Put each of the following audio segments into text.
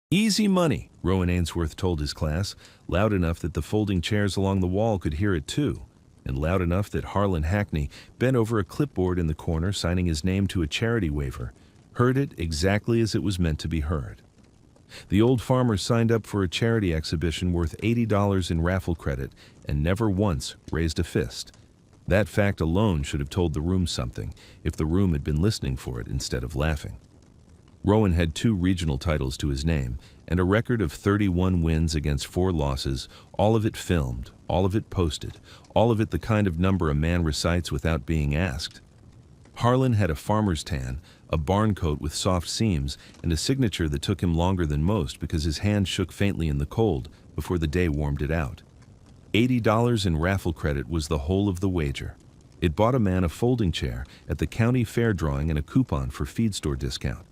Easy money, Rowan Ainsworth told his class, loud enough that the folding chairs along the wall could hear it too, and loud enough that Harlan Hackney, bent over a clipboard in the corner signing his name to a charity waiver, heard it exactly as it was meant to be heard. The old farmer signed up for a charity exhibition worth $80 in raffle credit and never once raised a fist. That fact alone should have told the room something, if the room had been listening for it instead of laughing. Rowan had 2 regional titles to his name and a record of 31 wins against 4 losses, all of it filmed, all of it posted, all of it the kind of number a man recites without being asked. Harlan had a farmer's tan, a barn coat with soft seams, and a signature that took him longer than most because his hand shook faintly in the cold before the day warmed it out. $80 in raffle credit was the whole of the wager. It bought a man a folding chair at the county fair drawing and a coupon for feed store discount.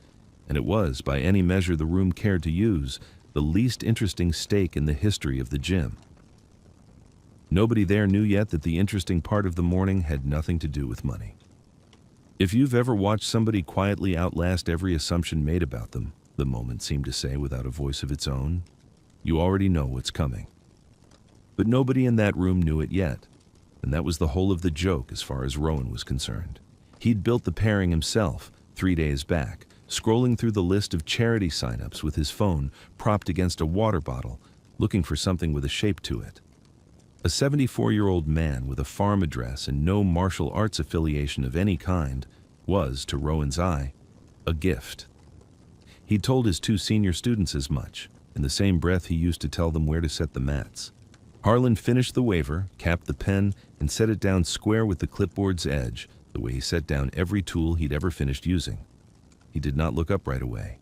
And it was, by any measure the room cared to use, the least interesting stake in the history of the gym. Nobody there knew yet that the interesting part of the morning had nothing to do with money. If you've ever watched somebody quietly outlast every assumption made about them, the moment seemed to say without a voice of its own, you already know what's coming. But nobody in that room knew it yet, and that was the whole of the joke as far as Rowan was concerned. He'd built the pairing himself 3 days back, scrolling through the list of charity signups with his phone propped against a water bottle, looking for something with a shape to it. A 74-year-old man with a farm address and no martial arts affiliation of any kind was, to Rowan's eye, a gift. He'd told his 2 senior students as much, in the same breath he used to tell them where to set the mats. Harlan finished the waiver, capped the pen, and set it down square with the clipboard's edge, the way he set down every tool he'd ever finished using. He did not look up right away.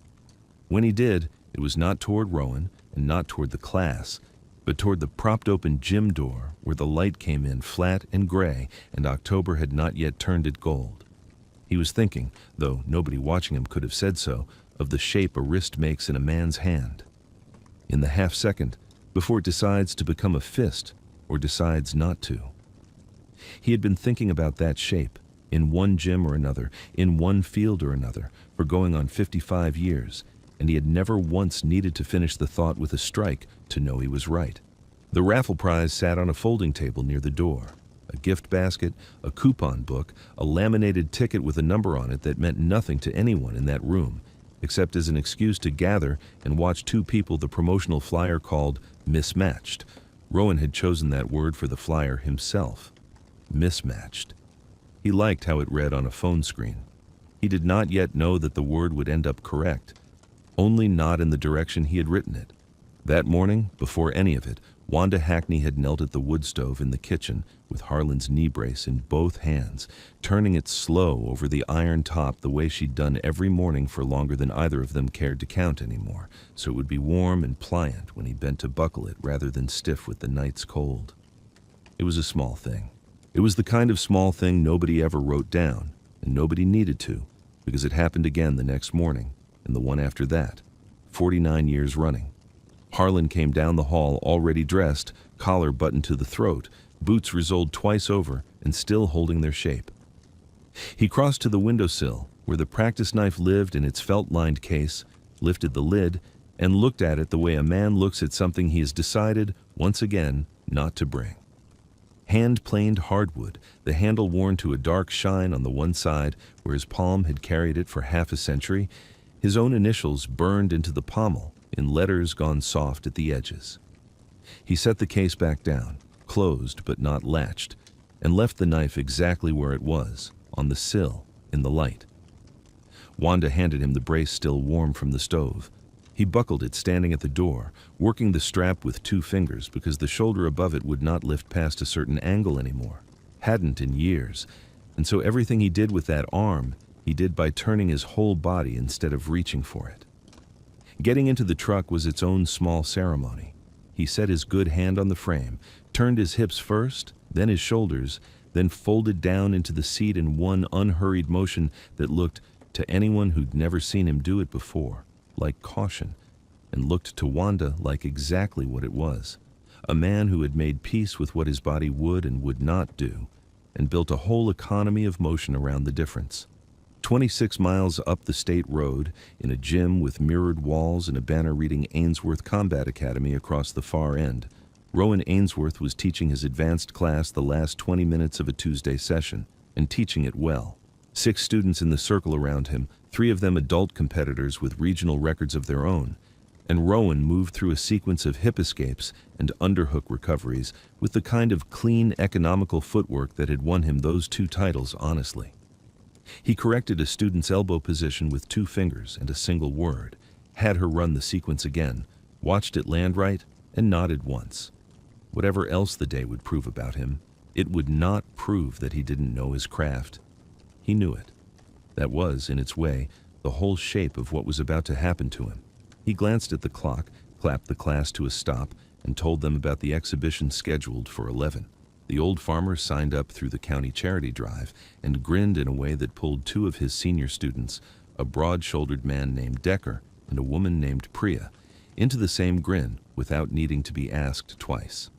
When he did, it was not toward Rowan and not toward the class, but toward the propped open gym door where the light came in flat and gray and October had not yet turned it gold. He was thinking, though nobody watching him could have said so, of the shape a wrist makes in a man's hand. In the half-second, before it decides to become a fist or decides not to. He had been thinking about that shape, in one gym or another, in one field or another, for going on 55 years, and he had never once needed to finish the thought with a strike to know he was right. The raffle prize sat on a folding table near the door. A gift basket, a coupon book, a laminated ticket with a number on it that meant nothing to anyone in that room, except as an excuse to gather and watch 2 people the promotional flyer called mismatched. Rowan had chosen that word for the flyer himself. Mismatched. He liked how it read on a phone screen. He did not yet know that the word would end up correct, only not in the direction he had written it. That morning, before any of it, Wanda Hackney had knelt at the wood stove in the kitchen with Harlan's knee brace in both hands, turning it slow over the iron top the way she'd done every morning for longer than either of them cared to count anymore, so it would be warm and pliant when he bent to buckle it rather than stiff with the night's cold. It was a small thing. It was the kind of small thing nobody ever wrote down, and nobody needed to, because it happened again the next morning, and the one after that, 49 years running. Harlan came down the hall already dressed, collar buttoned to the throat, boots risoled twice over and still holding their shape. He crossed to the windowsill, where the practice knife lived in its felt-lined case, lifted the lid, and looked at it the way a man looks at something he has decided, once again, not to bring. Hand-planed hardwood, the handle worn to a dark shine on the one side where his palm had carried it for half a century, his own initials burned into the pommel in letters gone soft at the edges. He set the case back down, closed but not latched, and left the knife exactly where it was, on the sill, in the light. Wanda handed him the brace still warm from the stove. He buckled it standing at the door, working the strap with 2 fingers because the shoulder above it would not lift past a certain angle anymore, hadn't in years, and so everything he did with that arm, he did by turning his whole body instead of reaching for it. Getting into the truck was its own small ceremony. He set his good hand on the frame, turned his hips first, then his shoulders, then folded down into the seat in one unhurried motion that looked, to anyone who'd never seen him do it before, like caution, and looked to Wanda like exactly what it was, a man who had made peace with what his body would and would not do, and built a whole economy of motion around the difference. 26 miles up the state road, in a gym with mirrored walls and a banner reading Ainsworth Combat Academy across the far end, Rowan Ainsworth was teaching his advanced class the last 20 minutes of a Tuesday session, and teaching it well. 6 students in the circle around him, 3 of them adult competitors with regional records of their own, and Rowan moved through a sequence of hip escapes and underhook recoveries with the kind of clean, economical footwork that had won him those 2 titles honestly. He corrected a student's elbow position with 2 fingers and a single word, had her run the sequence again, watched it land right, and nodded once. Whatever else the day would prove about him, it would not prove that he didn't know his craft. He knew it. That was, in its way, the whole shape of what was about to happen to him. He glanced at the clock, clapped the class to a stop, and told them about the exhibition scheduled for 11. The old farmer signed up through the county charity drive and grinned in a way that pulled 2 of his senior students, a broad-shouldered man named Decker and a woman named Priya, into the same grin without needing to be asked twice.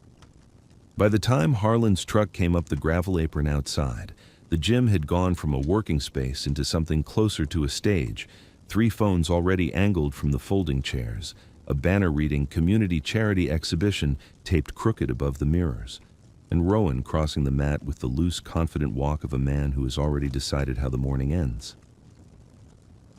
By the time Harlan's truck came up the gravel apron outside, the gym had gone from a working space into something closer to a stage, 3 phones already angled from the folding chairs, a banner reading Community Charity Exhibition taped crooked above the mirrors, and Rowan crossing the mat with the loose, confident walk of a man who has already decided how the morning ends.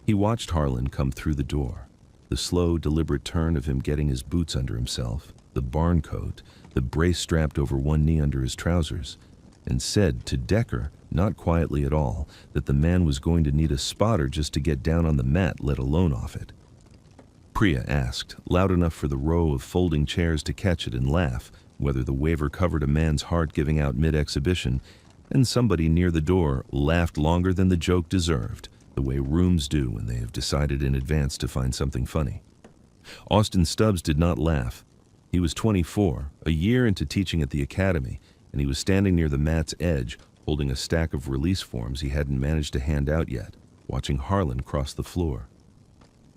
He watched Harlan come through the door, the slow, deliberate turn of him getting his boots under himself, the barn coat, the brace strapped over one knee under his trousers, and said to Decker, not quietly at all, that the man was going to need a spotter just to get down on the mat, let alone off it. Priya asked, loud enough for the row of folding chairs to catch it and laugh, whether the waiver covered a man's heart giving out mid-exhibition, and somebody near the door laughed longer than the joke deserved, the way rooms do when they have decided in advance to find something funny. Austin Stubbs did not laugh. He was 24, a year into teaching at the academy, and he was standing near the mat's edge, holding a stack of release forms he hadn't managed to hand out yet, watching Harlan cross the floor.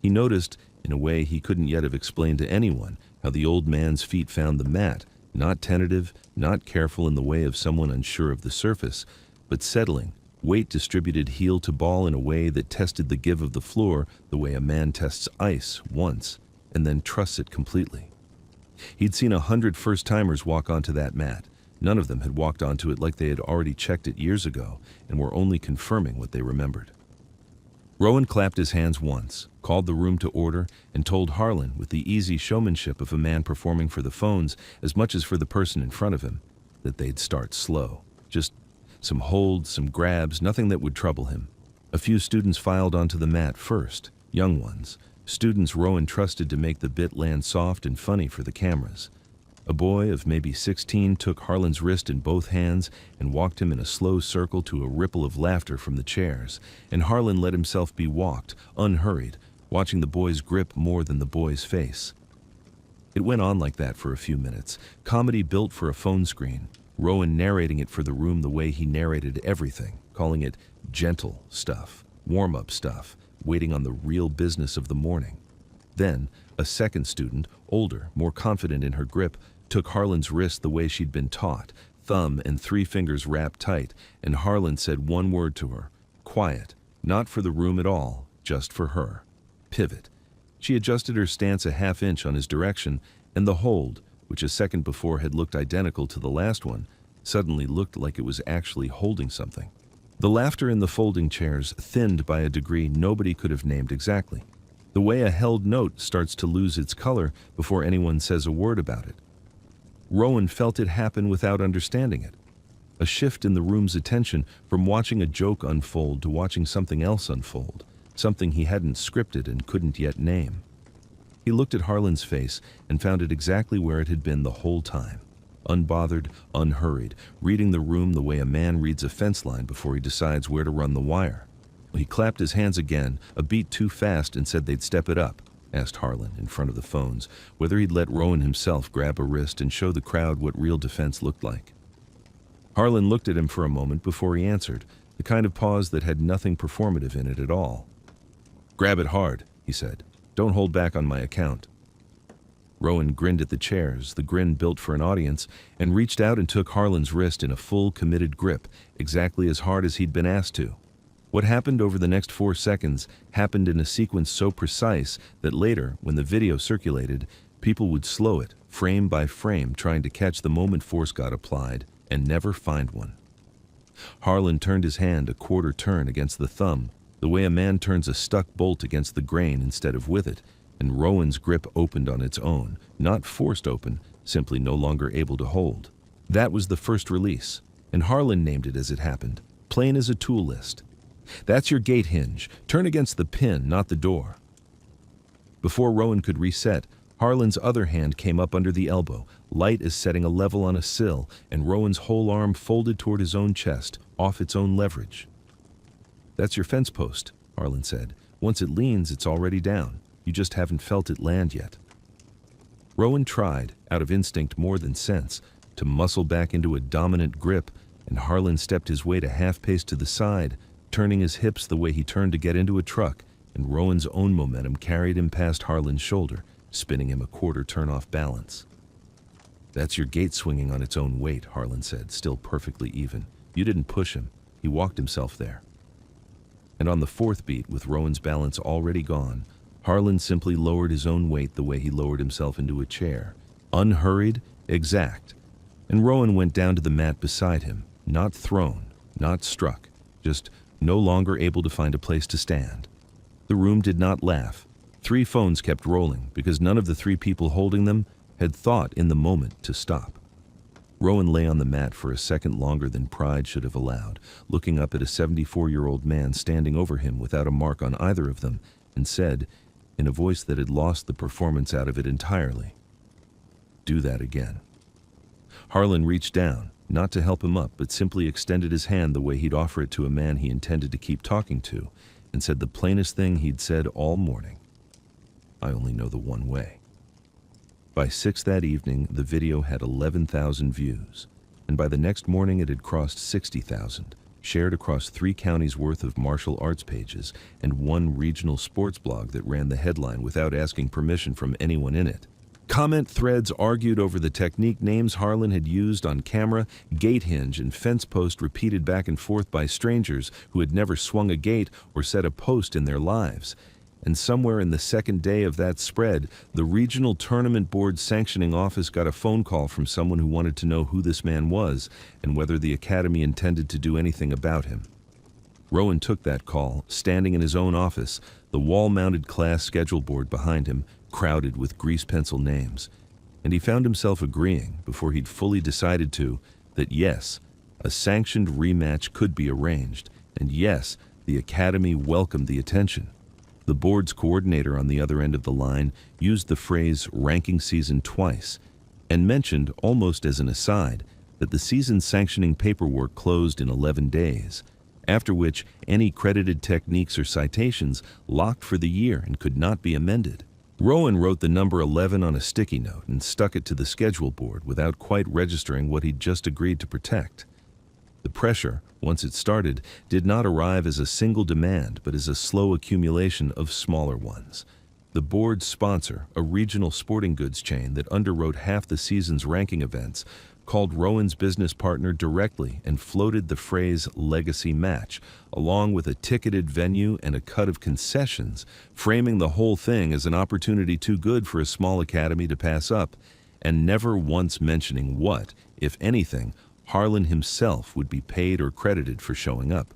He noticed, in a way he couldn't yet have explained to anyone, how the old man's feet found the mat, not tentative, not careful in the way of someone unsure of the surface, but settling, weight distributed heel to ball in a way that tested the give of the floor the way a man tests ice once, and then trusts it completely. He'd seen 100 first-timers walk onto that mat. None of them had walked onto it like they had already checked it years ago and were only confirming what they remembered. Rowan clapped his hands once, called the room to order, and told Harlan, with the easy showmanship of a man performing for the phones as much as for the person in front of him, that they'd start slow. Just some holds, some grabs, nothing that would trouble him. A few students filed onto the mat first, young ones, students Rowan trusted to make the bit land soft and funny for the cameras. A boy of maybe 16 took Harlan's wrist in both hands and walked him in a slow circle to a ripple of laughter from the chairs, and Harlan let himself be walked, unhurried, watching the boy's grip more than the boy's face. It went on like that for a few minutes, comedy built for a phone screen, Rowan narrating it for the room the way he narrated everything, calling it gentle stuff, warm-up stuff, waiting on the real business of the morning. Then, a second student, older, more confident in her grip, took Harlan's wrist the way she'd been taught, thumb and 3 fingers wrapped tight, and Harlan said one word to her, quiet, not for the room at all, just for her. Pivot. She adjusted her stance a half inch on his direction, and the hold, which a second before had looked identical to the last one, suddenly looked like it was actually holding something. The laughter in the folding chairs thinned by a degree nobody could have named exactly. The way a held note starts to lose its color before anyone says a word about it. Rowan felt it happen without understanding it. A shift in the room's attention from watching a joke unfold to watching something else unfold, something he hadn't scripted and couldn't yet name. He looked at Harlan's face and found it exactly where it had been the whole time. Unbothered, unhurried, reading the room the way a man reads a fence line before he decides where to run the wire. He clapped his hands again, a beat too fast, and said they'd step it up, asked Harlan in front of the phones, whether he'd let Rowan himself grab a wrist and show the crowd what real defense looked like. Harlan looked at him for a moment before he answered, the kind of pause that had nothing performative in it at all. "Grab it hard," he said. "Don't hold back on my account." Rowan grinned at the chairs, the grin built for an audience, and reached out and took Harlan's wrist in a full, committed grip, exactly as hard as he'd been asked to. What happened over the next 4 seconds happened in a sequence so precise that later, when the video circulated, people would slow it, frame by frame, trying to catch the moment force got applied, and never find one. Harlan turned his hand a quarter turn against the thumb, the way a man turns a stuck bolt against the grain instead of with it, and Rowan's grip opened on its own, not forced open, simply no longer able to hold. That was the first release, and Harlan named it as it happened, plain as a tool list. That's your gate hinge. Turn against the pin, not the door. Before Rowan could reset, Harlan's other hand came up under the elbow, light as setting a level on a sill, and Rowan's whole arm folded toward his own chest, off its own leverage. That's your fence post, Harlan said. Once it leans, it's already down. You just haven't felt it land yet. Rowan tried, out of instinct more than sense, to muscle back into a dominant grip, and Harlan stepped his weight a half-pace to the side, turning his hips the way he turned to get into a truck, and Rowan's own momentum carried him past Harlan's shoulder, spinning him a quarter turn off balance. That's your gate swinging on its own weight, Harlan said, still perfectly even. You didn't push him. He walked himself there. And on the fourth beat, with Rowan's balance already gone, Harlan simply lowered his own weight the way he lowered himself into a chair. Unhurried, exact. And Rowan went down to the mat beside him, not thrown, not struck, just no longer able to find a place to stand. The room did not laugh. 3 phones kept rolling because none of the 3 people holding them had thought in the moment to stop. Rowan lay on the mat for a second longer than pride should have allowed, looking up at a 74-year-old man standing over him without a mark on either of them, and said, in a voice that had lost the performance out of it entirely, "Do that again." Harlan reached down, not to help him up, but simply extended his hand the way he'd offer it to a man he intended to keep talking to, and said the plainest thing he'd said all morning. "I only know the one way." By 6 that evening, the video had 11,000 views, and by the next morning it had crossed 60,000, shared across 3 counties worth of martial arts pages and 1 regional sports blog that ran the headline without asking permission from anyone in it. Comment threads argued over the technique names Harlan had used on camera, gate hinge and fence post repeated back and forth by strangers who had never swung a gate or set a post in their lives. And somewhere in the second day of that spread, the regional tournament board sanctioning office got a phone call from someone who wanted to know who this man was and whether the academy intended to do anything about him. Rowan took that call, standing in his own office, the wall-mounted class schedule board behind him, crowded with grease pencil names, and he found himself agreeing, before he'd fully decided to, that yes, a sanctioned rematch could be arranged, and yes, the academy welcomed the attention. The board's coordinator on the other end of the line used the phrase ranking season twice, and mentioned, almost as an aside, that the season sanctioning paperwork closed in 11 days, after which any credited techniques or citations locked for the year and could not be amended. Rowan wrote the number 11 on a sticky note and stuck it to the schedule board without quite registering what he'd just agreed to protect. The pressure, once it started, did not arrive as a single demand but as a slow accumulation of smaller ones. The board's sponsor, a regional sporting goods chain that underwrote half the season's ranking events, called Rowan's business partner directly and floated the phrase legacy match, along with a ticketed venue and a cut of concessions, framing the whole thing as an opportunity too good for a small academy to pass up, and never once mentioning what, if anything, Harlan himself would be paid or credited for showing up.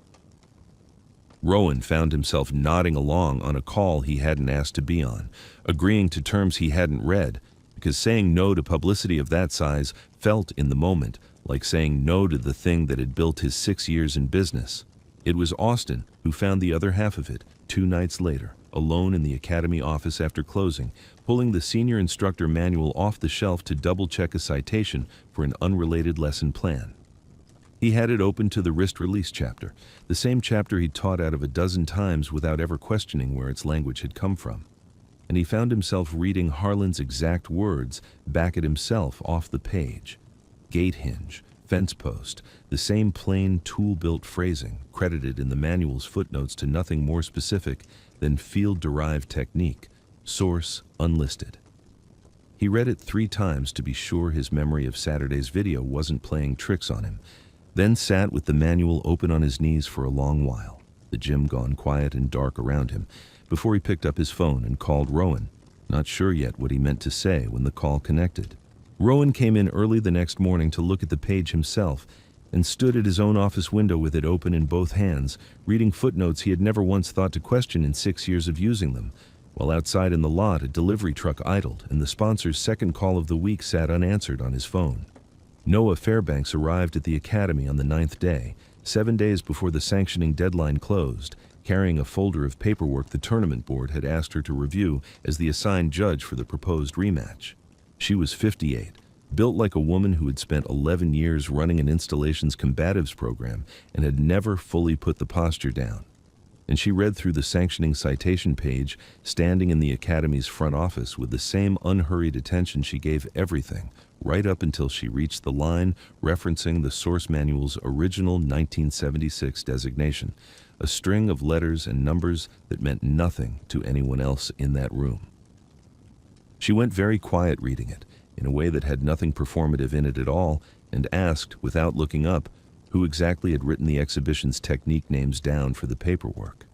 Rowan found himself nodding along on a call he hadn't asked to be on, agreeing to terms he hadn't read, because saying no to publicity of that size felt in the moment like saying no to the thing that had built his 6 years in business. It was Austin who found the other half of it 2 nights later, alone in the academy office after closing, pulling the senior instructor manual off the shelf to double-check a citation for an unrelated lesson plan. He had it open to the wrist release chapter, the same chapter he'd taught out of a dozen times without ever questioning where its language had come from. And he found himself reading Harlan's exact words back at himself off the page. Gate hinge, fence post, the same plain tool-built phrasing, credited in the manual's footnotes to nothing more specific than field-derived technique, source unlisted. He read it 3 times to be sure his memory of Saturday's video wasn't playing tricks on him, then sat with the manual open on his knees for a long while. the gym gone quiet and dark around him, before he picked up his phone and called Rowan, not sure yet what he meant to say when the call connected. Rowan came in early the next morning to look at the page himself and stood at his own office window with it open in both hands, reading footnotes he had never once thought to question in 6 years of using them, while outside in the lot a delivery truck idled and the sponsor's second call of the week sat unanswered on his phone. Noah Fairbanks arrived at the academy on the 9th day, 7 days before the sanctioning deadline closed, carrying a folder of paperwork the tournament board had asked her to review as the assigned judge for the proposed rematch. She was 58, built like a woman who had spent 11 years running an installations combatives program and had never fully put the posture down. And she read through the sanctioning citation page, standing in the academy's front office with the same unhurried attention she gave everything, right up until she reached the line referencing the source manual's original 1976 designation, a string of letters and numbers that meant nothing to anyone else in that room. She went very quiet reading it, in a way that had nothing performative in it at all, and asked, without looking up, who exactly had written the exhibition's technique names down for the paperwork.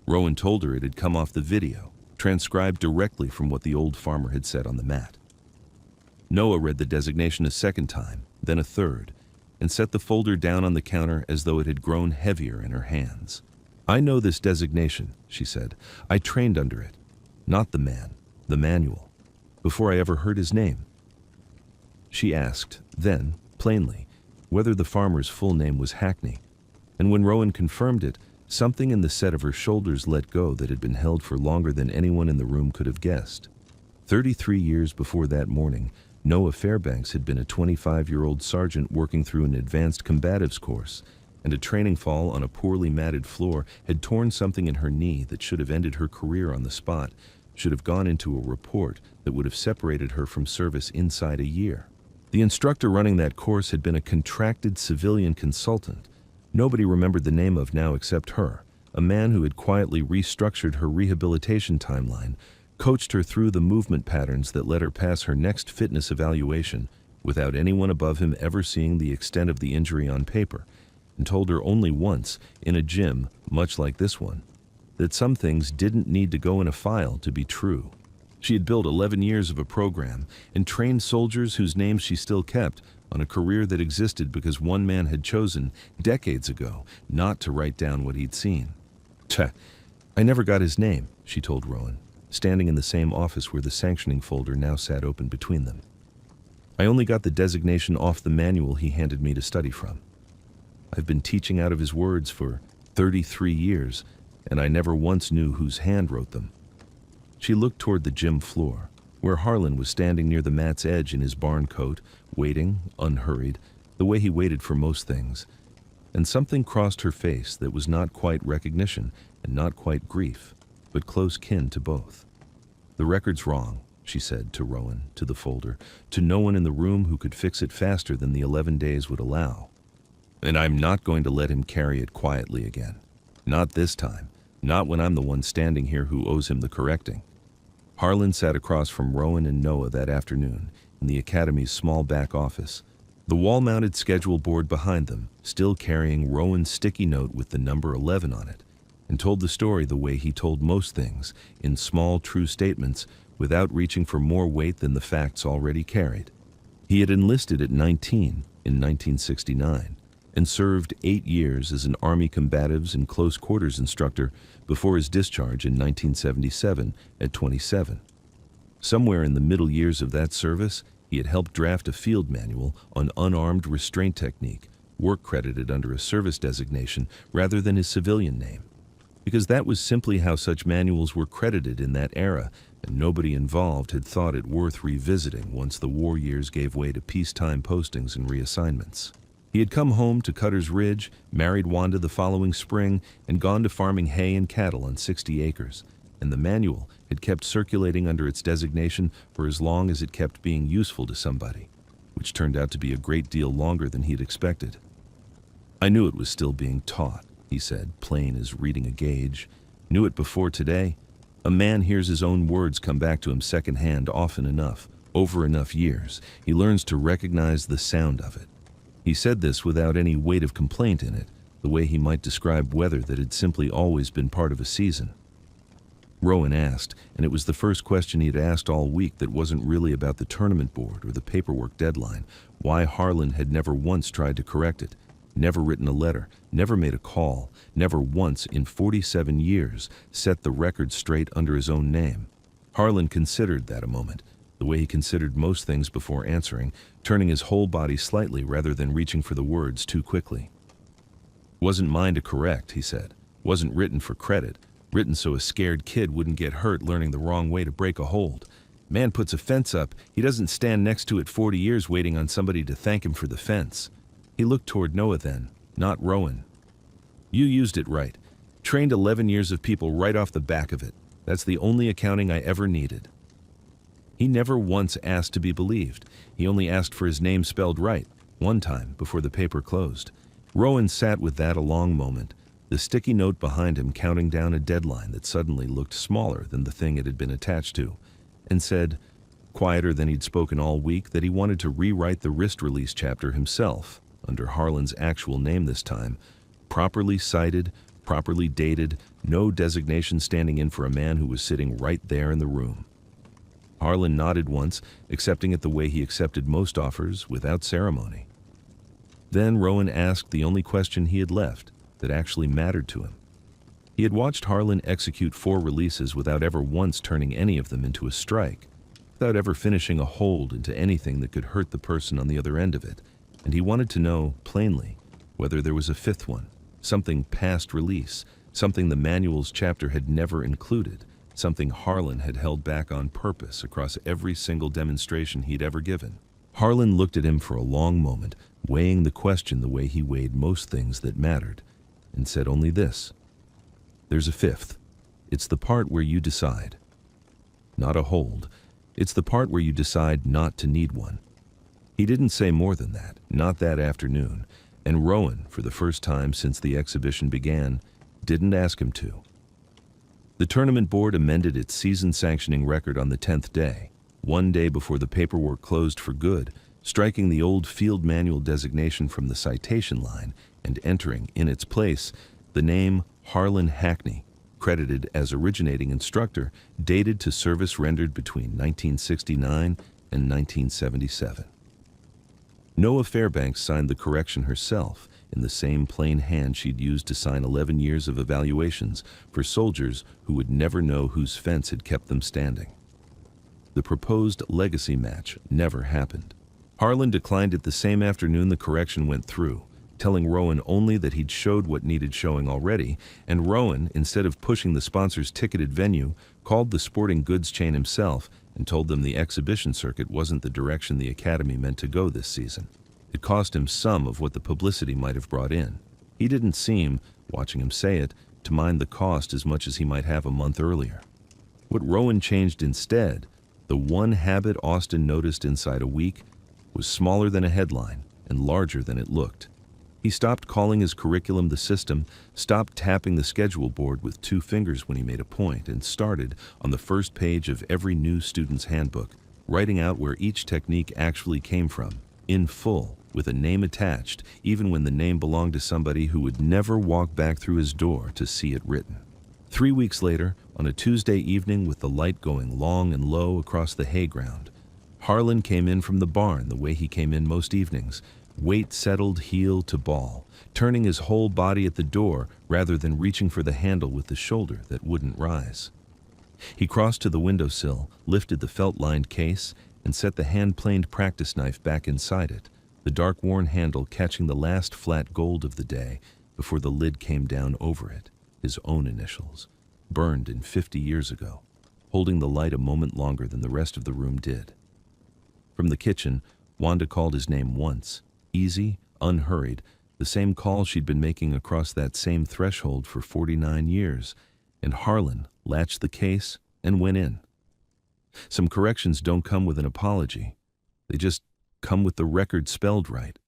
Rowan told her it had come off the video, transcribed directly from what the old farmer had said on the mat. Noah read the designation a second time, then a third, and set the folder down on the counter as though it had grown heavier in her hands. "I know this designation," she said. "I trained under it. Not the man, the manual, before I ever heard his name." She asked, then, plainly, whether the farmer's full name was Hackney, and when Rowan confirmed it, something in the set of her shoulders let go that had been held for longer than anyone in the room could have guessed. 33 years before that morning, Noah Fairbanks had been a 25-year-old sergeant working through an advanced combatives course, and a training fall on a poorly matted floor had torn something in her knee that should have ended her career on the spot, should have gone into a report that would have separated her from service inside a year. The instructor running that course had been a contracted civilian consultant nobody remembered the name of now except her, a man who had quietly restructured her rehabilitation timeline, coached her through the movement patterns that let her pass her next fitness evaluation without anyone above him ever seeing the extent of the injury on paper, and told her only once, in a gym much like this one, that some things didn't need to go in a file to be true. She had built 11 years of a program and trained soldiers whose names she still kept on a career that existed because one man had chosen, decades ago, not to write down what he'd seen. "Tch, I never got his name," she told Rowan, standing in the same office where the sanctioning folder now sat open between them. "I only got the designation off the manual he handed me to study from. I've been teaching out of his words for 33 years, and I never once knew whose hand wrote them." She looked toward the gym floor, where Harlan was standing near the mat's edge in his barn coat, waiting, unhurried, the way he waited for most things, and something crossed her face that was not quite recognition and not quite grief, but close kin to both. "The record's wrong," she said to Rowan, to the folder, to no one in the room who could fix it faster than the 11 days would allow. "And I'm not going to let him carry it quietly again. Not this time. Not when I'm the one standing here who owes him the correcting." Harlan sat across from Rowan and Noah that afternoon in the academy's small back office, the wall-mounted schedule board behind them, still carrying Rowan's sticky note with the number 11 on it, and told the story the way he told most things, in small, true statements, without reaching for more weight than the facts already carried. He had enlisted at 19 in 1969 and served 8 years as an Army combatives and close quarters instructor before his discharge in 1977 at 27. Somewhere in the middle years of that service, he had helped draft a field manual on unarmed restraint technique, work credited under a service designation rather than his civilian name, because that was simply how such manuals were credited in that era, and nobody involved had thought it worth revisiting once the war years gave way to peacetime postings and reassignments. He had come home to Cutter's Ridge, married Wanda the following spring, and gone to farming hay and cattle on 60 acres, and the manual had kept circulating under its designation for as long as it kept being useful to somebody, which turned out to be a great deal longer than he'd expected. "I knew it was still being taught," he said, plain as reading a gauge. "Knew it before today. A man hears his own words come back to him secondhand often enough, over enough years. He learns to recognize the sound of it." He said this without any weight of complaint in it, the way he might describe weather that had simply always been part of a season. Rowan asked, and it was the first question he had asked all week that wasn't really about the tournament board or the paperwork deadline, why Harlan had never once tried to correct it, never written a letter, never made a call, never once in 47 years set the record straight under his own name. Harlan considered that a moment, the way he considered most things before answering, turning his whole body slightly rather than reaching for the words too quickly. "Wasn't mine to correct," he said. "Wasn't written for credit. Written so a scared kid wouldn't get hurt learning the wrong way to break a hold. Man puts a fence up, he doesn't stand next to it 40 years waiting on somebody to thank him for the fence." He looked toward Noah then, not Rowan. "You used it right. Trained 11 years of people right off the back of it. That's the only accounting I ever needed." He never once asked to be believed. He only asked for his name spelled right, one time before the paper closed. Rowan sat with that a long moment, the sticky note behind him counting down a deadline that suddenly looked smaller than the thing it had been attached to, and said, quieter than he'd spoken all week, that he wanted to rewrite the wrist release chapter himself, under Harlan's actual name this time, properly cited, properly dated, no designation standing in for a man who was sitting right there in the room. Harlan nodded once, accepting it the way he accepted most offers, without ceremony. Then Rowan asked the only question he had left that actually mattered to him. He had watched Harlan execute 4 releases without ever once turning any of them into a strike, without ever finishing a hold into anything that could hurt the person on the other end of it, and he wanted to know, plainly, whether there was a 5th one, something past release, something the manual's chapter had never included, something Harlan had held back on purpose across every single demonstration he'd ever given. Harlan looked at him for a long moment, weighing the question the way he weighed most things that mattered, and said only this: "There's a 5th. It's the part where you decide. Not a hold. It's the part where you decide not to need one." He didn't say more than that, not that afternoon, and Rowan, for the first time since the exhibition began, didn't ask him to. The tournament board amended its season sanctioning record on the 10th day, one day before the paperwork closed for good, striking the old field manual designation from the citation line and entering, in its place, the name Harlan Hackney, credited as originating instructor, dated to service rendered between 1969 and 1977. Noah Fairbanks signed the correction herself, in the same plain hand she'd used to sign 11 years of evaluations for soldiers who would never know whose fence had kept them standing. The proposed legacy match never happened. Harlan declined it the same afternoon the correction went through, telling Rowan only that he'd showed what needed showing already, and Rowan, instead of pushing the sponsor's ticketed venue, called the sporting goods chain himself and told them the exhibition circuit wasn't the direction the academy meant to go this season. It cost him some of what the publicity might have brought in. He didn't seem, watching him say it, to mind the cost as much as he might have a month earlier. What Rowan changed instead, the one habit Austin noticed inside a week, was smaller than a headline and larger than it looked. He stopped calling his curriculum the system, stopped tapping the schedule board with 2 fingers when he made a point, and started, on the first page of every new student's handbook, writing out where each technique actually came from, in full, with a name attached, even when the name belonged to somebody who would never walk back through his door to see it written. 3 weeks later, on a Tuesday evening with the light going long and low across the hayground, Harlan came in from the barn the way he came in most evenings, weight settled heel to ball, turning his whole body at the door rather than reaching for the handle with the shoulder that wouldn't rise. He crossed to the windowsill, lifted the felt-lined case, and set the hand-planed practice knife back inside it, the dark-worn handle catching the last flat gold of the day before the lid came down over it, his own initials, burned in 50 years ago, holding the light a moment longer than the rest of the room did. From the kitchen, Wanda called his name once, easy, unhurried, the same call she'd been making across that same threshold for 49 years, and Harlan latched the case and went in. Some corrections don't come with an apology. They just come with the record spelled right.